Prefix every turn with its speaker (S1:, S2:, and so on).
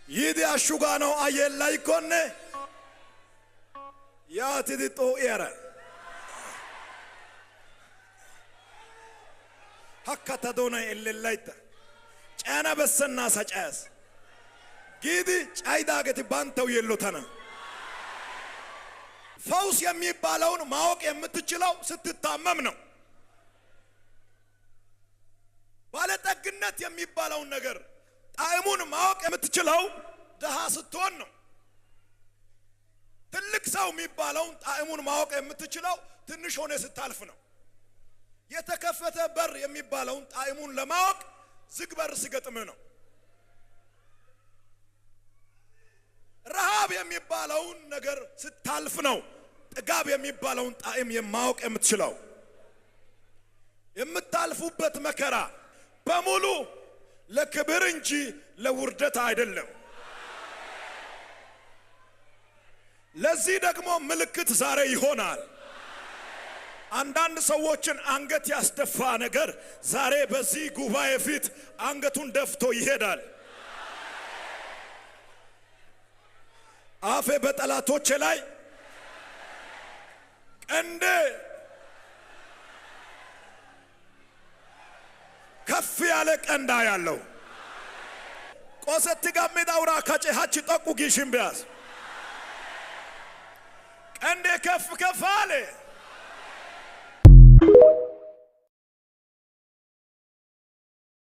S1: ይዲ አሹጋኖ አየላይ ኮነ ያትዲጦ ኤረ ሀከተ ዶና ኤለላይታ ጫና በሰና ሰጫያስ ጊዲ ጫይዳገት ባንተው የሎታና ፈውስ የሚባለውን ማወቅ የምትችለው ስትታመም ነው። ባለጠግነት የሚባለውን ነገር ጣዕሙን ማወቅ የምትችለው ደሃ ስትሆን ነው። ትልቅ ሰው የሚባለውን ጣዕሙን ማወቅ የምትችለው ትንሽ ሆነ ስታልፍ ነው። የተከፈተ በር የሚባለውን ጣዕሙን ለማወቅ ዝግ በር ሲገጥም ነው። ረሃብ የሚባለውን ነገር ስታልፍ ነው ጥጋብ የሚባለውን ጣዕም የማወቅ የምትችለው። የምታልፉበት መከራ በሙሉ ለክብር እንጂ ለውርደት አይደለም። ለዚህ ደግሞ ምልክት ዛሬ ይሆናል። አንዳንድ ሰዎችን አንገት ያስደፋ ነገር ዛሬ በዚህ ጉባኤ ፊት አንገቱን ደፍቶ ይሄዳል። አፌ በጠላቶቼ ላይ ቀንዴ ከፍ ያለ ቀንዳ ያለው ቆሰት ጋሜዳውራ ካጨሃች ጠቁ ጊሽም ቢያስ ቀንዴ ከፍ ከፍ አለ።